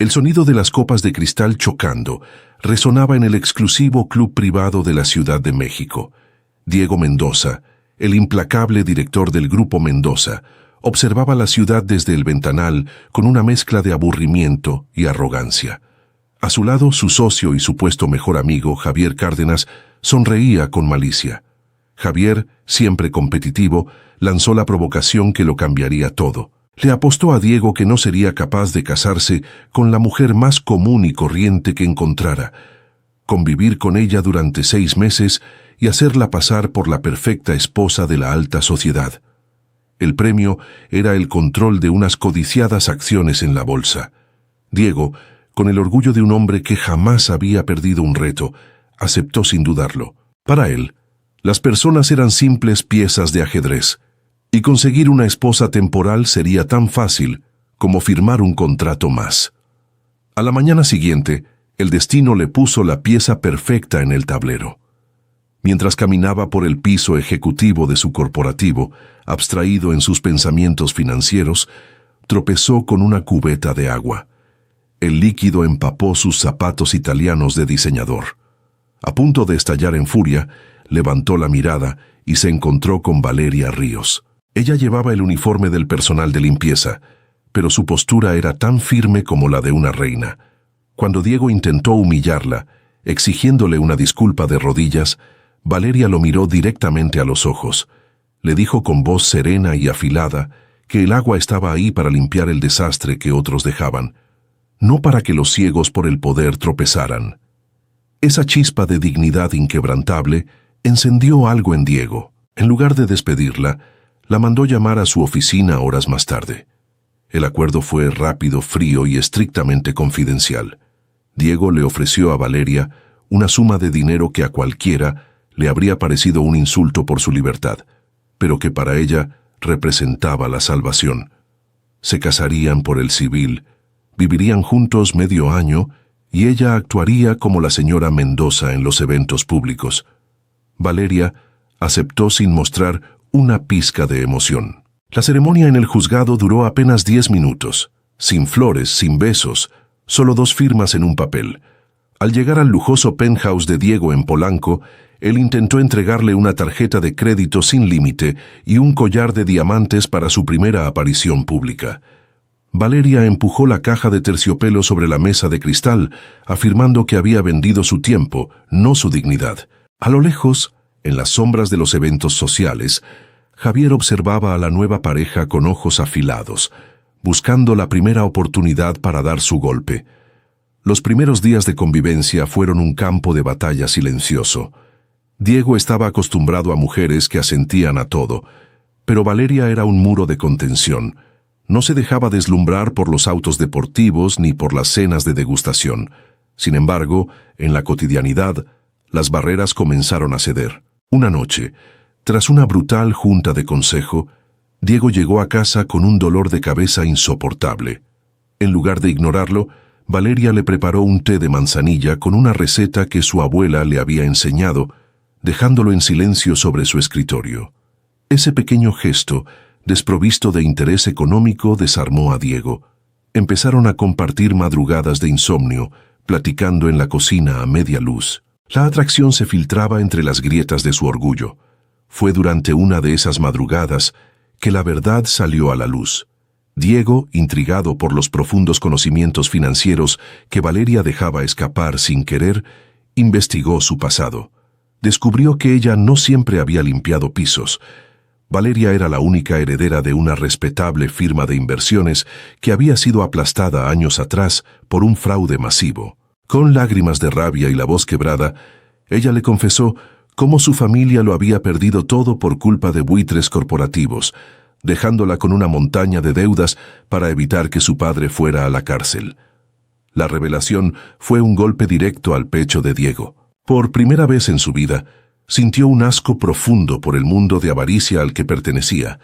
El sonido de las copas de cristal chocando resonaba en el exclusivo club privado de la Ciudad de México. Diego Mendoza, el implacable director del Grupo Mendoza, observaba la ciudad desde el ventanal con una mezcla de aburrimiento y arrogancia. A su lado, su socio y supuesto mejor amigo, Javier Cárdenas, sonreía con malicia. Javier, siempre competitivo, lanzó la provocación que lo cambiaría todo. Le apostó a Diego que no sería capaz de casarse con la mujer más común y corriente que encontrara, convivir con ella durante 6 meses y hacerla pasar por la perfecta esposa de la alta sociedad. El premio era el control de unas codiciadas acciones en la bolsa. Diego, con el orgullo de un hombre que jamás había perdido un reto, aceptó sin dudarlo. Para él, las personas eran simples piezas de ajedrez, y conseguir una esposa temporal sería tan fácil como firmar un contrato más. A la mañana siguiente, el destino le puso la pieza perfecta en el tablero. Mientras caminaba por el piso ejecutivo de su corporativo, abstraído en sus pensamientos financieros, tropezó con una cubeta de agua. El líquido empapó sus zapatos italianos de diseñador. A punto de estallar en furia, levantó la mirada y se encontró con Valeria Ríos. Ella llevaba el uniforme del personal de limpieza, pero su postura era tan firme como la de una reina. Cuando Diego intentó humillarla, exigiéndole una disculpa de rodillas, Valeria lo miró directamente a los ojos. Le dijo con voz serena y afilada que el agua estaba ahí para limpiar el desastre que otros dejaban, no para que los ciegos por el poder tropezaran. Esa chispa de dignidad inquebrantable encendió algo en Diego. En lugar de despedirla, la mandó llamar a su oficina horas más tarde. El acuerdo fue rápido, frío y estrictamente confidencial. Diego le ofreció a Valeria una suma de dinero que a cualquiera le habría parecido un insulto por su libertad, pero que para ella representaba la salvación. Se casarían por el civil, vivirían juntos medio año y ella actuaría como la señora Mendoza en los eventos públicos. Valeria aceptó sin mostrar una pizca de emoción. La ceremonia en el juzgado duró apenas 10 minutos, sin flores, sin besos, solo 2 firmas en un papel. Al llegar al lujoso penthouse de Diego en Polanco, él intentó entregarle una tarjeta de crédito sin límite y un collar de diamantes para su primera aparición pública. Valeria empujó la caja de terciopelo sobre la mesa de cristal, afirmando que había vendido su tiempo, no su dignidad. A lo lejos, en las sombras de los eventos sociales, Javier observaba a la nueva pareja con ojos afilados, buscando la primera oportunidad para dar su golpe. Los primeros días de convivencia fueron un campo de batalla silencioso. Diego estaba acostumbrado a mujeres que asentían a todo, pero Valeria era un muro de contención. No se dejaba deslumbrar por los autos deportivos ni por las cenas de degustación. Sin embargo, en la cotidianidad, las barreras comenzaron a ceder. Una noche, tras una brutal junta de consejo, Diego llegó a casa con un dolor de cabeza insoportable. En lugar de ignorarlo, Valeria le preparó un té de manzanilla con una receta que su abuela le había enseñado, dejándolo en silencio sobre su escritorio. Ese pequeño gesto, desprovisto de interés económico, desarmó a Diego. Empezaron a compartir madrugadas de insomnio, platicando en la cocina a media luz. La atracción se filtraba entre las grietas de su orgullo. Fue durante una de esas madrugadas que la verdad salió a la luz. Diego, intrigado por los profundos conocimientos financieros que Valeria dejaba escapar sin querer, investigó su pasado. Descubrió que ella no siempre había limpiado pisos. Valeria era la única heredera de una respetable firma de inversiones que había sido aplastada años atrás por un fraude masivo. Con lágrimas de rabia y la voz quebrada, ella le confesó cómo su familia lo había perdido todo por culpa de buitres corporativos, dejándola con una montaña de deudas para evitar que su padre fuera a la cárcel. La revelación fue un golpe directo al pecho de Diego. Por primera vez en su vida, sintió un asco profundo por el mundo de avaricia al que pertenecía,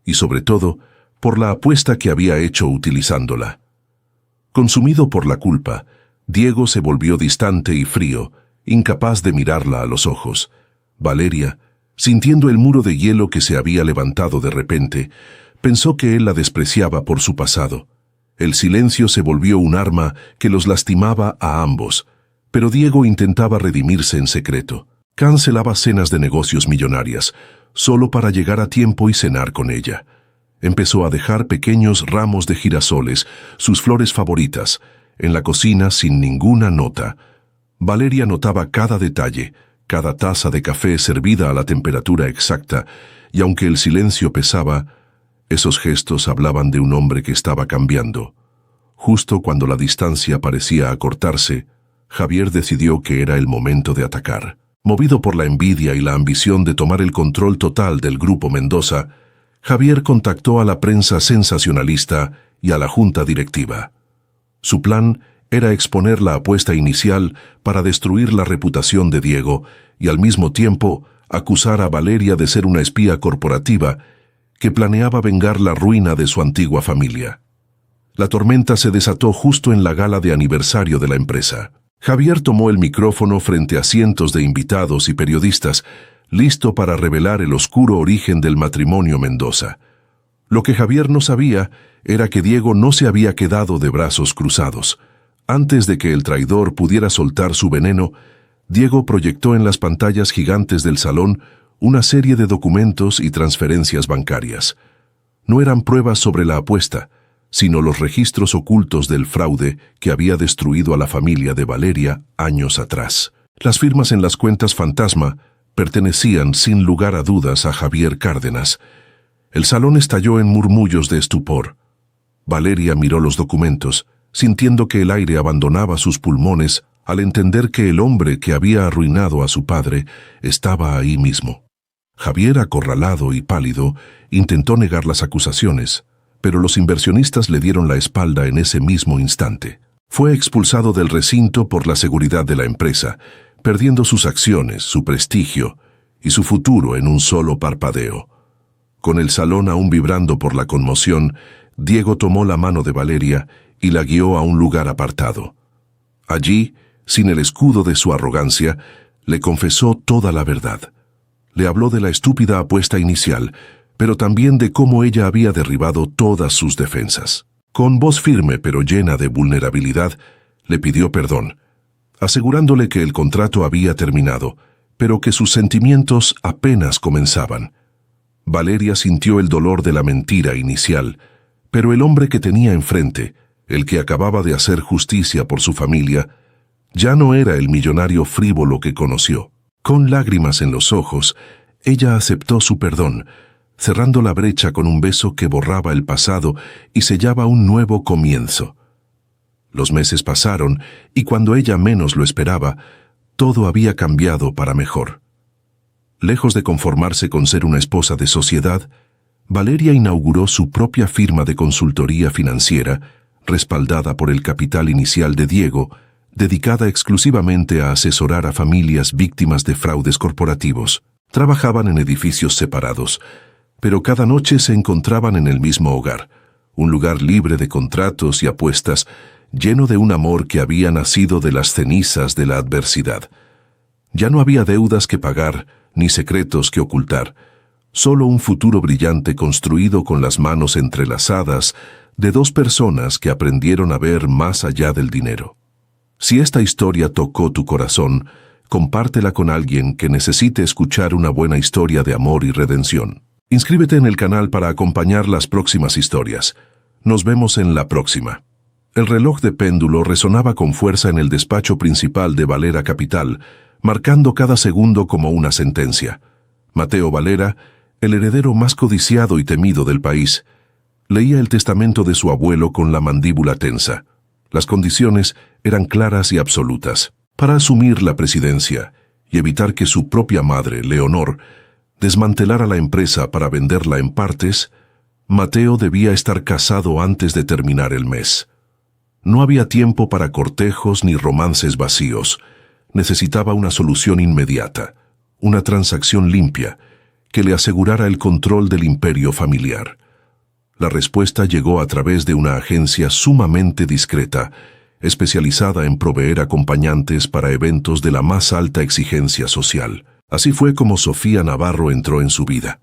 y sobre todo, por la apuesta que había hecho utilizándola. Consumido por la culpa, Diego se volvió distante y frío, incapaz de mirarla a los ojos. Valeria, sintiendo el muro de hielo que se había levantado de repente, pensó que él la despreciaba por su pasado. El silencio se volvió un arma que los lastimaba a ambos, pero Diego intentaba redimirse en secreto. Cancelaba cenas de negocios millonarias, solo para llegar a tiempo y cenar con ella. Empezó a dejar pequeños ramos de girasoles, sus flores favoritas, en la cocina sin ninguna nota. Valeria notaba cada detalle, cada taza de café servida a la temperatura exacta, y aunque el silencio pesaba, esos gestos hablaban de un hombre que estaba cambiando. Justo cuando la distancia parecía acortarse, Javier decidió que era el momento de atacar. Movido por la envidia y la ambición de tomar el control total del Grupo Mendoza, Javier contactó a la prensa sensacionalista y a la junta directiva. Su plan era exponer la apuesta inicial para destruir la reputación de Diego y al mismo tiempo acusar a Valeria de ser una espía corporativa que planeaba vengar la ruina de su antigua familia. La tormenta se desató justo en la gala de aniversario de la empresa. Javier tomó el micrófono frente a cientos de invitados y periodistas, listo para revelar el oscuro origen del matrimonio Mendoza. Lo que Javier no sabía era que Diego no se había quedado de brazos cruzados. Antes de que el traidor pudiera soltar su veneno, Diego proyectó en las pantallas gigantes del salón una serie de documentos y transferencias bancarias. No eran pruebas sobre la apuesta, sino los registros ocultos del fraude que había destruido a la familia de Valeria años atrás. Las firmas en las cuentas fantasma pertenecían sin lugar a dudas a Javier Cárdenas. El salón estalló en murmullos de estupor. Valeria miró los documentos, sintiendo que el aire abandonaba sus pulmones al entender que el hombre que había arruinado a su padre estaba ahí mismo. Javier, acorralado y pálido, intentó negar las acusaciones, pero los inversionistas le dieron la espalda en ese mismo instante. Fue expulsado del recinto por la seguridad de la empresa, perdiendo sus acciones, su prestigio y su futuro en un solo parpadeo. Con el salón aún vibrando por la conmoción, Diego tomó la mano de Valeria y la guió a un lugar apartado. Allí, sin el escudo de su arrogancia, le confesó toda la verdad. Le habló de la estúpida apuesta inicial, pero también de cómo ella había derribado todas sus defensas. Con voz firme pero llena de vulnerabilidad, le pidió perdón, asegurándole que el contrato había terminado, pero que sus sentimientos apenas comenzaban. Valeria sintió el dolor de la mentira inicial, pero el hombre que tenía enfrente, el que acababa de hacer justicia por su familia, ya no era el millonario frívolo que conoció. Con lágrimas en los ojos, ella aceptó su perdón, cerrando la brecha con un beso que borraba el pasado y sellaba un nuevo comienzo. Los meses pasaron y cuando ella menos lo esperaba, todo había cambiado para mejor. Lejos de conformarse con ser una esposa de sociedad, Valeria inauguró su propia firma de consultoría financiera, respaldada por el capital inicial de Diego, dedicada exclusivamente a asesorar a familias víctimas de fraudes corporativos. Trabajaban en edificios separados, pero cada noche se encontraban en el mismo hogar, un lugar libre de contratos y apuestas, lleno de un amor que había nacido de las cenizas de la adversidad. Ya no había deudas que pagar, ni secretos que ocultar, solo un futuro brillante construido con las manos entrelazadas de dos personas que aprendieron a ver más allá del dinero. Si esta historia tocó tu corazón, compártela con alguien que necesite escuchar una buena historia de amor y redención. Inscríbete en el canal para acompañar las próximas historias. Nos vemos en la próxima. El reloj de péndulo resonaba con fuerza en el despacho principal de Valera Capital, marcando cada segundo como una sentencia. Mateo Valera, el heredero más codiciado y temido del país, leía el testamento de su abuelo con la mandíbula tensa. Las condiciones eran claras y absolutas. Para asumir la presidencia y evitar que su propia madre, Leonor, desmantelara la empresa para venderla en partes, Mateo debía estar casado antes de terminar el mes. No había tiempo para cortejos ni romances vacíos. Necesitaba una solución inmediata, una transacción limpia, que le asegurara el control del imperio familiar. La respuesta llegó a través de una agencia sumamente discreta, especializada en proveer acompañantes para eventos de la más alta exigencia social. Así fue como Sofía Navarro entró en su vida.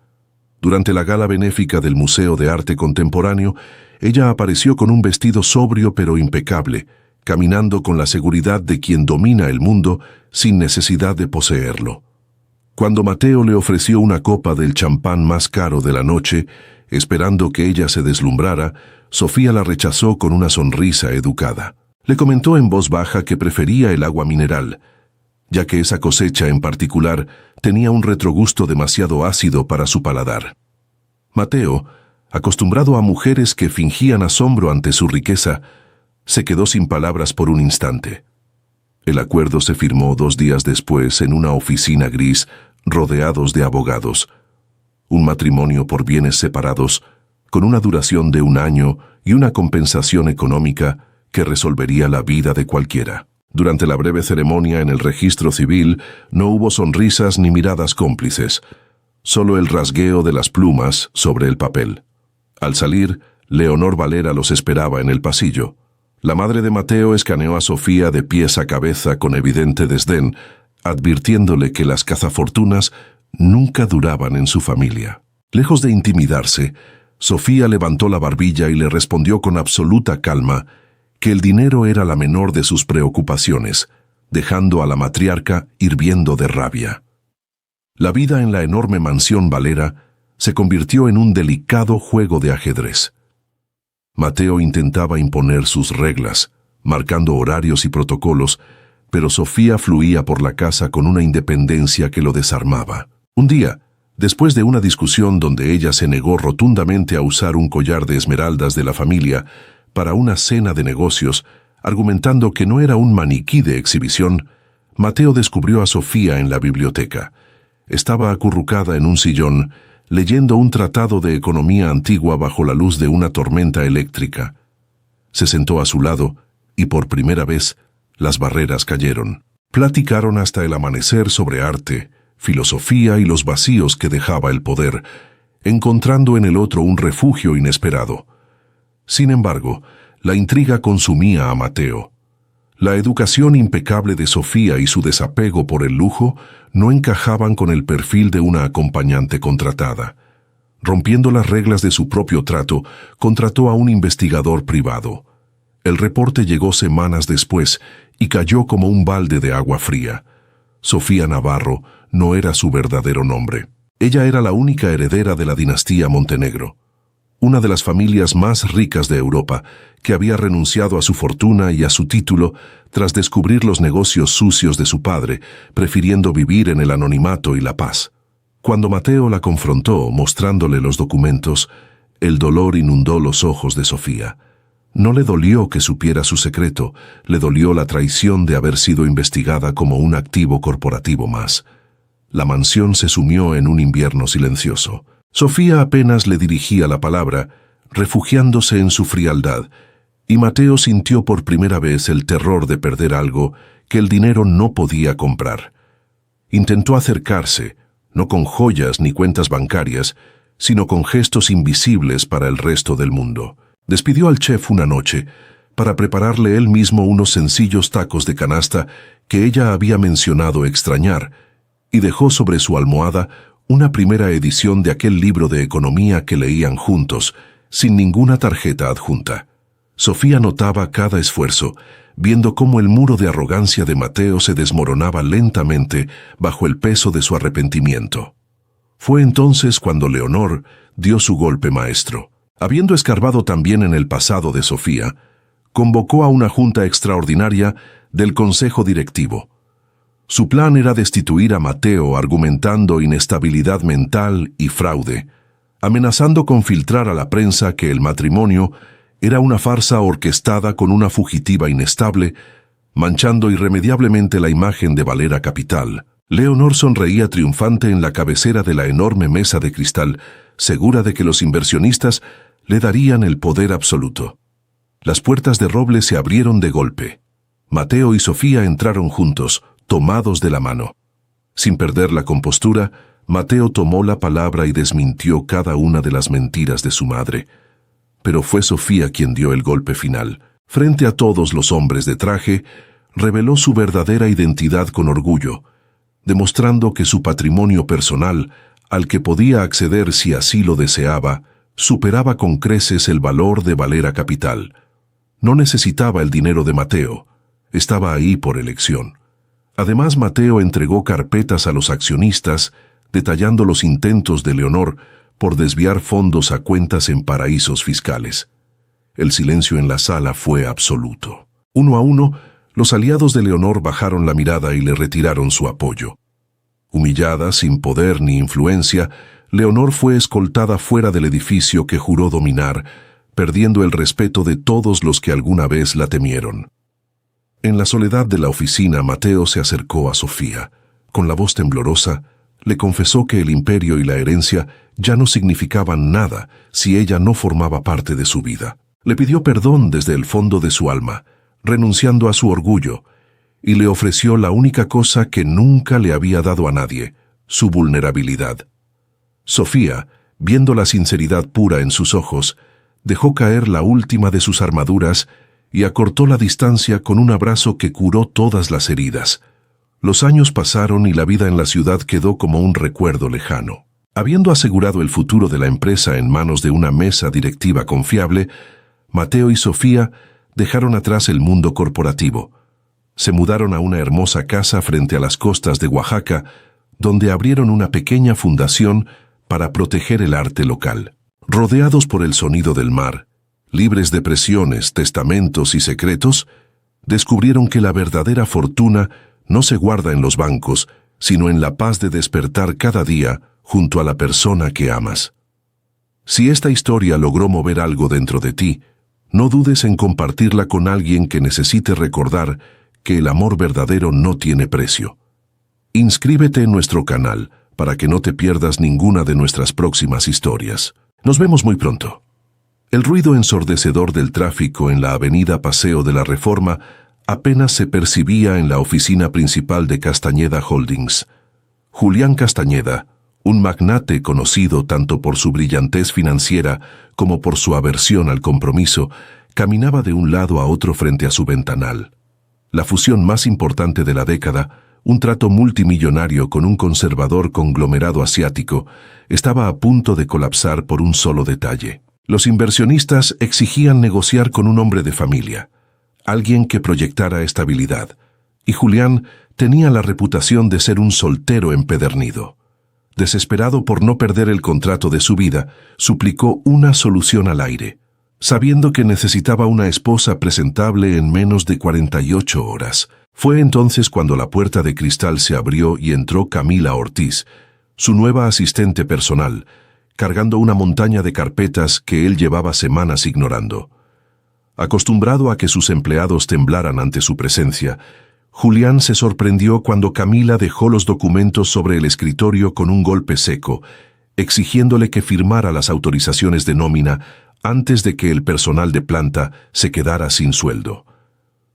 Durante la gala benéfica del Museo de Arte Contemporáneo, ella apareció con un vestido sobrio pero impecable, caminando con la seguridad de quien domina el mundo sin necesidad de poseerlo. Cuando Mateo le ofreció una copa del champán más caro de la noche, esperando que ella se deslumbrara, Sofía la rechazó con una sonrisa educada. Le comentó en voz baja que prefería el agua mineral, ya que esa cosecha en particular tenía un retrogusto demasiado ácido para su paladar. Mateo, acostumbrado a mujeres que fingían asombro ante su riqueza, se quedó sin palabras por un instante. El acuerdo se firmó 2 días después en una oficina gris, rodeados de abogados. Un matrimonio por bienes separados, con una duración de 1 año y una compensación económica que resolvería la vida de cualquiera. Durante la breve ceremonia en el registro civil no hubo sonrisas ni miradas cómplices, solo el rasgueo de las plumas sobre el papel. Al salir, Leonor Valera los esperaba en el pasillo. La madre de Mateo escaneó a Sofía de pies a cabeza con evidente desdén, advirtiéndole que las cazafortunas nunca duraban en su familia. Lejos de intimidarse, Sofía levantó la barbilla y le respondió con absoluta calma que el dinero era la menor de sus preocupaciones, dejando a la matriarca hirviendo de rabia. La vida en la enorme mansión Valera se convirtió en un delicado juego de ajedrez. Mateo intentaba imponer sus reglas, marcando horarios y protocolos, pero Sofía fluía por la casa con una independencia que lo desarmaba. Un día, después de una discusión donde ella se negó rotundamente a usar un collar de esmeraldas de la familia para una cena de negocios, argumentando que no era un maniquí de exhibición, Mateo descubrió a Sofía en la biblioteca. Estaba acurrucada en un sillón, leyendo un tratado de economía antigua bajo la luz de una tormenta eléctrica. Se sentó a su lado y por primera vez las barreras cayeron. Platicaron hasta el amanecer sobre arte, filosofía y los vacíos que dejaba el poder, encontrando en el otro un refugio inesperado. Sin embargo, la intriga consumía a Mateo. La educación impecable de Sofía y su desapego por el lujo no encajaban con el perfil de una acompañante contratada. Rompiendo las reglas de su propio trato, contrató a un investigador privado. El reporte llegó semanas después y cayó como un balde de agua fría. Sofía Navarro no era su verdadero nombre. Ella era la única heredera de la dinastía Montenegro, una de las familias más ricas de Europa, que había renunciado a su fortuna y a su título tras descubrir los negocios sucios de su padre, prefiriendo vivir en el anonimato y la paz. Cuando Mateo la confrontó, mostrándole los documentos, el dolor inundó los ojos de Sofía. No le dolió que supiera su secreto, le dolió la traición de haber sido investigada como un activo corporativo más. La mansión se sumió en un invierno silencioso. Sofía apenas le dirigía la palabra, refugiándose en su frialdad, y Mateo sintió por primera vez el terror de perder algo que el dinero no podía comprar. Intentó acercarse, no con joyas ni cuentas bancarias, sino con gestos invisibles para el resto del mundo. Despidió al chef una noche para prepararle él mismo unos sencillos tacos de canasta que ella había mencionado extrañar, y dejó sobre su almohada una primera edición de aquel libro de economía que leían juntos, sin ninguna tarjeta adjunta. Sofía notaba cada esfuerzo, viendo cómo el muro de arrogancia de Mateo se desmoronaba lentamente bajo el peso de su arrepentimiento. Fue entonces cuando Leonor dio su golpe maestro. Habiendo escarbado también en el pasado de Sofía, convocó a una junta extraordinaria del Consejo Directivo. Su plan era destituir a Mateo argumentando inestabilidad mental y fraude, amenazando con filtrar a la prensa que el matrimonio era una farsa orquestada con una fugitiva inestable, manchando irremediablemente la imagen de Valera Capital. Leonor sonreía triunfante en la cabecera de la enorme mesa de cristal, segura de que los inversionistas le darían el poder absoluto. Las puertas de roble se abrieron de golpe. Mateo y Sofía entraron juntos, tomados de la mano. Sin perder la compostura, Mateo tomó la palabra y desmintió cada una de las mentiras de su madre. Pero fue Sofía quien dio el golpe final. Frente a todos los hombres de traje, reveló su verdadera identidad con orgullo, demostrando que su patrimonio personal, al que podía acceder si así lo deseaba, superaba con creces el valor de Valera Capital. No necesitaba el dinero de Mateo, estaba ahí por elección. Además, Mateo entregó carpetas a los accionistas, detallando los intentos de Leonor por desviar fondos a cuentas en paraísos fiscales. El silencio en la sala fue absoluto. Uno a uno, los aliados de Leonor bajaron la mirada y le retiraron su apoyo. Humillada, sin poder ni influencia, Leonor fue escoltada fuera del edificio que juró dominar, perdiendo el respeto de todos los que alguna vez la temieron. En la soledad de la oficina, Mateo se acercó a Sofía. Con la voz temblorosa, le confesó que el imperio y la herencia ya no significaban nada si ella no formaba parte de su vida. Le pidió perdón desde el fondo de su alma, renunciando a su orgullo, y le ofreció la única cosa que nunca le había dado a nadie, su vulnerabilidad. Sofía, viendo la sinceridad pura en sus ojos, dejó caer la última de sus armaduras y acortó la distancia con un abrazo que curó todas las heridas. Los años pasaron y la vida en la ciudad quedó como un recuerdo lejano. Habiendo asegurado el futuro de la empresa en manos de una mesa directiva confiable, Mateo y Sofía dejaron atrás el mundo corporativo. Se mudaron a una hermosa casa frente a las costas de Oaxaca, donde abrieron una pequeña fundación para proteger el arte local. Rodeados por el sonido del mar, libres de presiones, testamentos y secretos, descubrieron que la verdadera fortuna no se guarda en los bancos, sino en la paz de despertar cada día junto a la persona que amas. Si esta historia logró mover algo dentro de ti, no dudes en compartirla con alguien que necesite recordar que el amor verdadero no tiene precio. Inscríbete en nuestro canal para que no te pierdas ninguna de nuestras próximas historias. Nos vemos muy pronto. El ruido ensordecedor del tráfico en la avenida Paseo de la Reforma apenas se percibía en la oficina principal de Castañeda Holdings. Julián Castañeda, un magnate conocido tanto por su brillantez financiera como por su aversión al compromiso, caminaba de un lado a otro frente a su ventanal. La fusión más importante de la década, un trato multimillonario con un conservador conglomerado asiático, estaba a punto de colapsar por un solo detalle. Los inversionistas exigían negociar con un hombre de familia, alguien que proyectara estabilidad, y Julián tenía la reputación de ser un soltero empedernido. Desesperado por no perder el contrato de su vida, suplicó una solución al aire, sabiendo que necesitaba una esposa presentable en menos de 48 horas. Fue entonces cuando la puerta de cristal se abrió y entró Camila Ortiz, su nueva asistente personal, cargando una montaña de carpetas que él llevaba semanas ignorando. Acostumbrado a que sus empleados temblaran ante su presencia, Julián se sorprendió cuando Camila dejó los documentos sobre el escritorio con un golpe seco, exigiéndole que firmara las autorizaciones de nómina antes de que el personal de planta se quedara sin sueldo.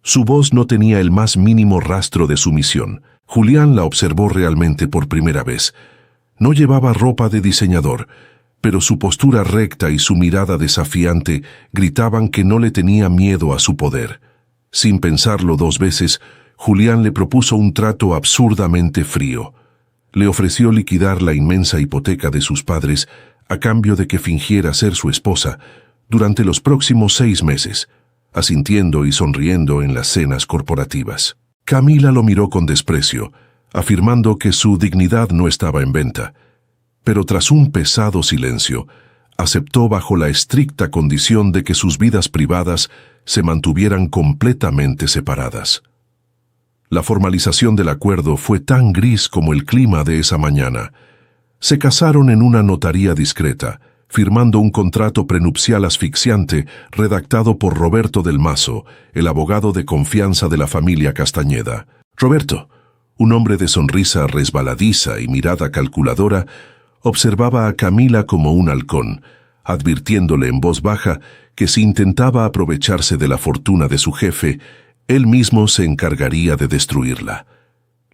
Su voz no tenía el más mínimo rastro de sumisión. Julián la observó realmente por primera vez. No llevaba ropa de diseñador, pero su postura recta y su mirada desafiante gritaban que no le tenía miedo a su poder. Sin pensarlo dos veces, Julián le propuso un trato absurdamente frío. Le ofreció liquidar la inmensa hipoteca de sus padres a cambio de que fingiera ser su esposa durante los próximos 6 meses, asintiendo y sonriendo en las cenas corporativas. Camila lo miró con desprecio, afirmando que su dignidad no estaba en venta, pero tras un pesado silencio, aceptó bajo la estricta condición de que sus vidas privadas se mantuvieran completamente separadas. La formalización del acuerdo fue tan gris como el clima de esa mañana. Se casaron en una notaría discreta, firmando un contrato prenupcial asfixiante redactado por Roberto del Mazo, el abogado de confianza de la familia Castañeda. Roberto, un hombre de sonrisa resbaladiza y mirada calculadora, observaba a Camila como un halcón, advirtiéndole en voz baja que si intentaba aprovecharse de la fortuna de su jefe, él mismo se encargaría de destruirla.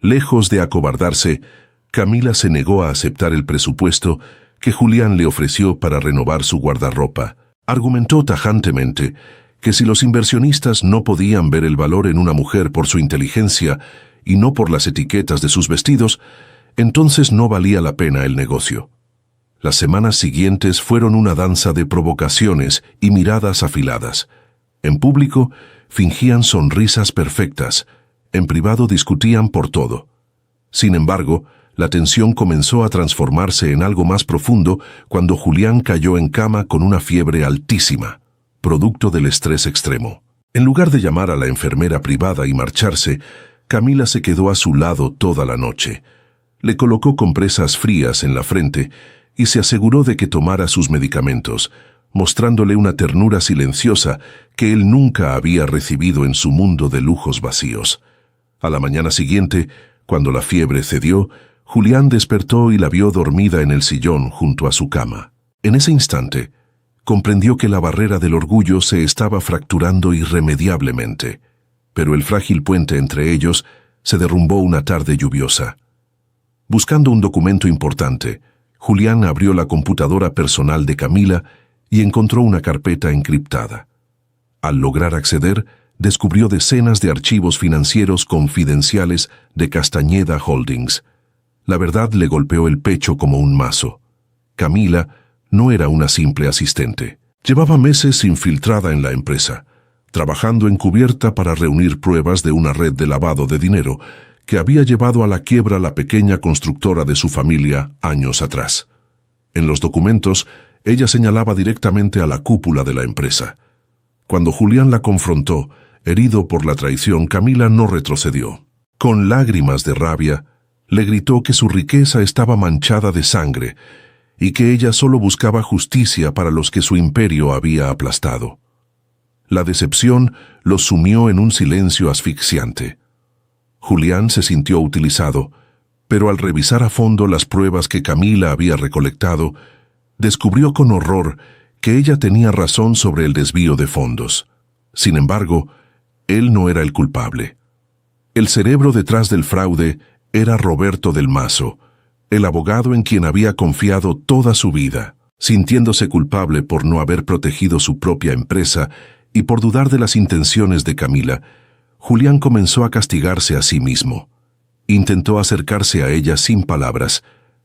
Lejos de acobardarse, Camila se negó a aceptar el presupuesto que Julián le ofreció para renovar su guardarropa. Argumentó tajantemente que si los inversionistas no podían ver el valor en una mujer por su inteligencia y no por las etiquetas de sus vestidos, entonces no valía la pena el negocio. Las semanas siguientes fueron una danza de provocaciones y miradas afiladas. En público, fingían sonrisas perfectas. En privado discutían por todo. Sin embargo, la tensión comenzó a transformarse en algo más profundo cuando Julián cayó en cama con una fiebre altísima, producto del estrés extremo. En lugar de llamar a la enfermera privada y marcharse, Camila se quedó a su lado toda la noche. Le colocó compresas frías en la frente y se aseguró de que tomara sus medicamentos, mostrándole una ternura silenciosa que él nunca había recibido en su mundo de lujos vacíos. A la mañana siguiente, cuando la fiebre cedió, Julián despertó y la vio dormida en el sillón junto a su cama. En ese instante, comprendió que la barrera del orgullo se estaba fracturando irremediablemente, pero el frágil puente entre ellos se derrumbó una tarde lluviosa. Buscando un documento importante, Julián abrió la computadora personal de Camila y encontró una carpeta encriptada. Al lograr acceder, descubrió decenas de archivos financieros confidenciales de Castañeda Holdings. La verdad le golpeó el pecho como un mazo. Camila no era una simple asistente. Llevaba meses infiltrada en la empresa, trabajando encubierta para reunir pruebas de una red de lavado de dinero que había llevado a la quiebra la pequeña constructora de su familia años atrás. En los documentos, ella señalaba directamente a la cúpula de la empresa. Cuando Julián la confrontó, herido por la traición, Camila no retrocedió. Con lágrimas de rabia, le gritó que su riqueza estaba manchada de sangre y que ella solo buscaba justicia para los que su imperio había aplastado. La decepción los sumió en un silencio asfixiante. Julián se sintió utilizado, pero al revisar a fondo las pruebas que Camila había recolectado, descubrió con horror que ella tenía razón sobre el desvío de fondos. Sin embargo, él no era el culpable. El cerebro detrás del fraude era Roberto del Mazo, el abogado en quien había confiado toda su vida. Sintiéndose culpable por no haber protegido su propia empresa y por dudar de las intenciones de Camila, Julián comenzó a castigarse a sí mismo. Intentó acercarse a ella sin palabras.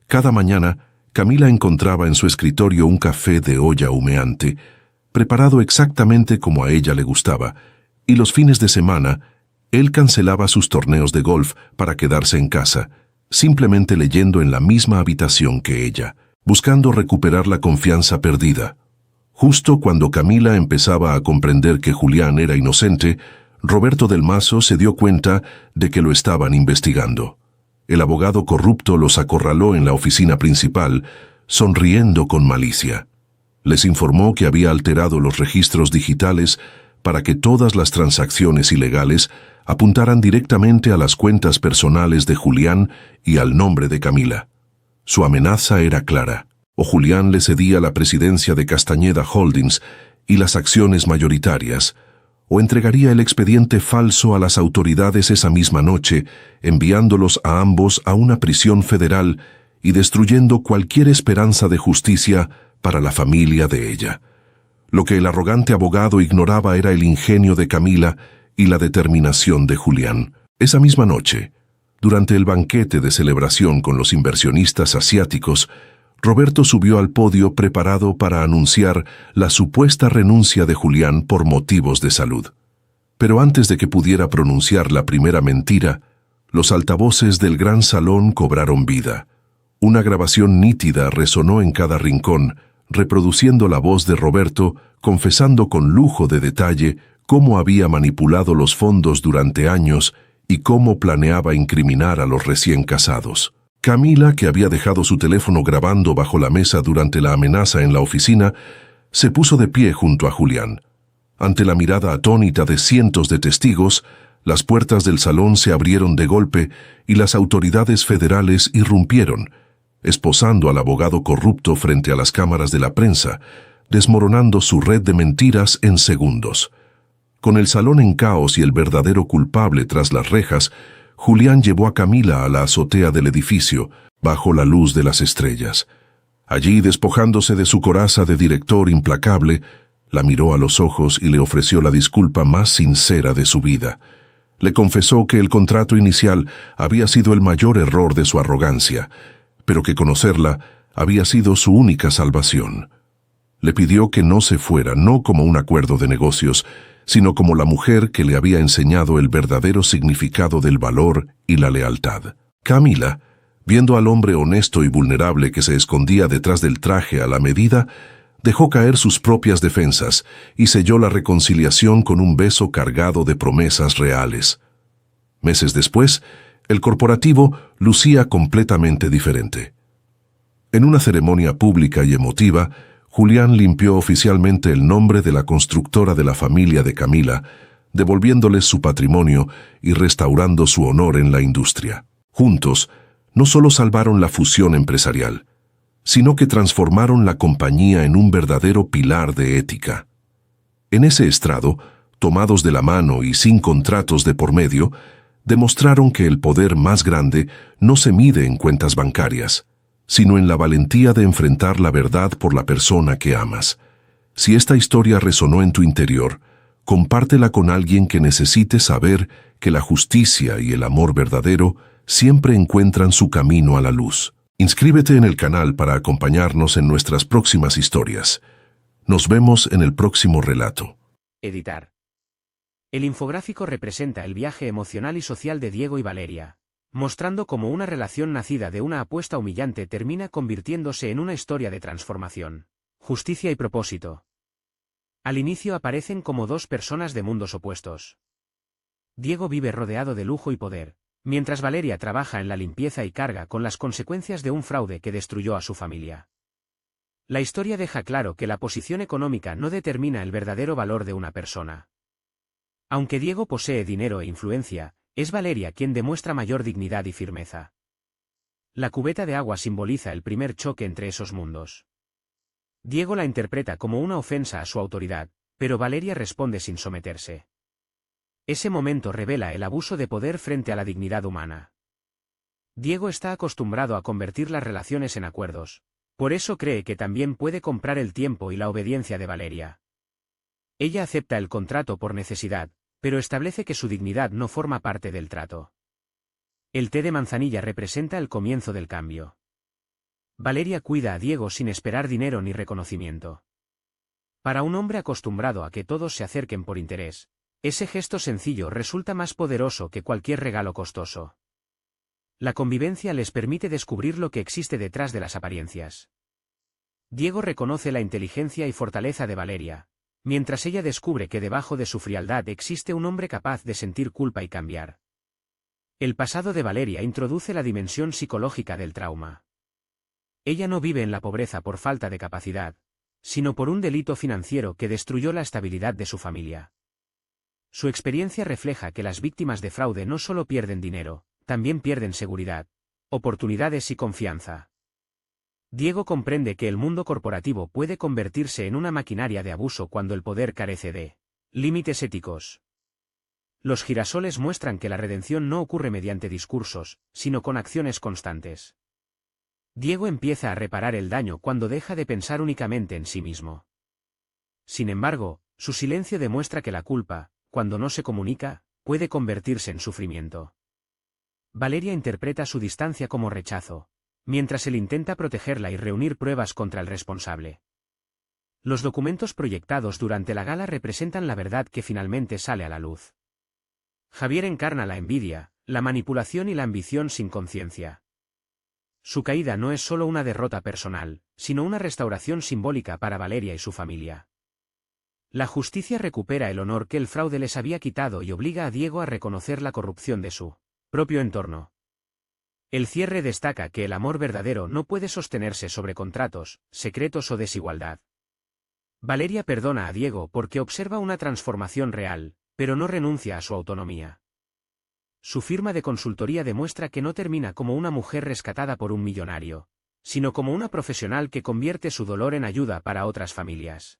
Cada mañana, Camila encontraba en su escritorio un café de olla humeante, preparado exactamente como a ella le gustaba, y los fines de semana, él cancelaba sus torneos de golf para quedarse en casa, simplemente leyendo en la misma habitación que ella, buscando recuperar la confianza perdida. Justo cuando Camila empezaba a comprender que Julián era inocente, Roberto del Mazo se dio cuenta de que lo estaban investigando. El abogado corrupto los acorraló en la oficina principal, sonriendo con malicia. Les informó que había alterado los registros digitales para que todas las transacciones ilegales apuntaran directamente a las cuentas personales de Julián y al nombre de Camila. Su amenaza era clara: o Julián le cedía la presidencia de Castañeda Holdings y las acciones mayoritarias, o entregaría el expediente falso a las autoridades esa misma noche, enviándolos a ambos a una prisión federal y destruyendo cualquier esperanza de justicia para la familia de ella. Lo que el arrogante abogado ignoraba era el ingenio de Camila y la determinación de Julián. Esa misma noche, durante el banquete de celebración con los inversionistas asiáticos, Roberto subió al podio preparado para anunciar la supuesta renuncia de Julián por motivos de salud. Pero antes de que pudiera pronunciar la primera mentira, los altavoces del gran salón cobraron vida. Una grabación nítida resonó en cada rincón, reproduciendo la voz de Roberto, confesando con lujo de detalle cómo había manipulado los fondos durante años y cómo planeaba incriminar a los recién casados. Camila, que había dejado su teléfono grabando bajo la mesa durante la amenaza en la oficina, se puso de pie junto a Julián. Ante la mirada atónita de cientos de testigos, las puertas del salón se abrieron de golpe y las autoridades federales irrumpieron, esposando al abogado corrupto frente a las cámaras de la prensa, desmoronando su red de mentiras en segundos. Con el salón en caos y el verdadero culpable tras las rejas, Julián llevó a Camila a la azotea del edificio, bajo la luz de las estrellas. Allí, despojándose de su coraza de director implacable, la miró a los ojos y le ofreció la disculpa más sincera de su vida. Le confesó que el contrato inicial había sido el mayor error de su arrogancia, pero que conocerla Había sido su única salvación. Le pidió que no se fuera, no como un acuerdo de negocios, sino como la mujer que le había enseñado el verdadero significado del valor y la lealtad. Camila, viendo al hombre honesto y vulnerable que se escondía detrás del traje a la medida, dejó caer sus propias defensas y selló la reconciliación con un beso cargado de promesas reales. Meses después, el corporativo lucía completamente diferente. En una ceremonia pública y emotiva, Julián limpió oficialmente el nombre de la constructora de la familia de Camila, devolviéndoles su patrimonio y restaurando su honor en la industria. Juntos, no solo salvaron la fusión empresarial, sino que transformaron la compañía en un verdadero pilar de ética. En ese estrado, tomados de la mano y sin contratos de por medio, demostraron que el poder más grande no se mide en cuentas bancarias, sino en la valentía de enfrentar la verdad por la persona que amas. Si esta historia resonó en tu interior, compártela con alguien que necesite saber que la justicia y el amor verdadero siempre encuentran su camino a la luz. Inscríbete en el canal para acompañarnos en nuestras próximas historias. Nos vemos en el próximo relato. Editar. El infográfico representa el viaje emocional y social de Diego y Valeria, mostrando cómo una relación nacida de una apuesta humillante termina convirtiéndose en una historia de transformación, justicia y propósito. Al inicio aparecen como dos personas de mundos opuestos. Diego vive rodeado de lujo y poder, mientras Valeria trabaja en la limpieza y carga con las consecuencias de un fraude que destruyó a su familia. La historia deja claro que la posición económica no determina el verdadero valor de una persona. Aunque Diego posee dinero e influencia, es Valeria quien demuestra mayor dignidad y firmeza. La cubeta de agua simboliza el primer choque entre esos mundos. Diego la interpreta como una ofensa a su autoridad, pero Valeria responde sin someterse. Ese momento revela el abuso de poder frente a la dignidad humana. Diego está acostumbrado a convertir las relaciones en acuerdos, por eso cree que también puede comprar el tiempo y la obediencia de Valeria. Ella acepta el contrato por necesidad, pero establece que su dignidad no forma parte del trato. El té de manzanilla representa el comienzo del cambio. Valeria cuida a Diego sin esperar dinero ni reconocimiento. Para un hombre acostumbrado a que todos se acerquen por interés, ese gesto sencillo resulta más poderoso que cualquier regalo costoso. La convivencia les permite descubrir lo que existe detrás de las apariencias. Diego reconoce la inteligencia y fortaleza de Valeria, mientras ella descubre que debajo de su frialdad existe un hombre capaz de sentir culpa y cambiar. El pasado de Valeria introduce la dimensión psicológica del trauma. Ella no vive en la pobreza por falta de capacidad, sino por un delito financiero que destruyó la estabilidad de su familia. Su experiencia refleja que las víctimas de fraude no solo pierden dinero, también pierden seguridad, oportunidades y confianza. Diego comprende que el mundo corporativo puede convertirse en una maquinaria de abuso cuando el poder carece de límites éticos. Los girasoles muestran que la redención no ocurre mediante discursos, sino con acciones constantes. Diego empieza a reparar el daño cuando deja de pensar únicamente en sí mismo. Sin embargo, su silencio demuestra que la culpa, cuando no se comunica, puede convertirse en sufrimiento. Valeria interpreta su distancia como rechazo, mientras él intenta protegerla y reunir pruebas contra el responsable. Los documentos proyectados durante la gala representan la verdad que finalmente sale a la luz. Javier encarna la envidia, la manipulación y la ambición sin conciencia. Su caída no es solo una derrota personal, sino una restauración simbólica para Valeria y su familia. La justicia recupera el honor que el fraude les había quitado y obliga a Diego a reconocer la corrupción de su propio entorno. El cierre destaca que el amor verdadero no puede sostenerse sobre contratos, secretos o desigualdad. Valeria perdona a Diego porque observa una transformación real, pero no renuncia a su autonomía. Su firma de consultoría demuestra que no termina como una mujer rescatada por un millonario, sino como una profesional que convierte su dolor en ayuda para otras familias.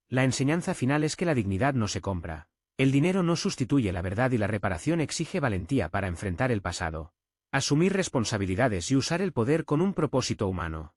La enseñanza final es que la dignidad no se compra. El dinero no sustituye la verdad y la reparación exige valentía para enfrentar el pasado, asumir responsabilidades y usar el poder con un propósito humano.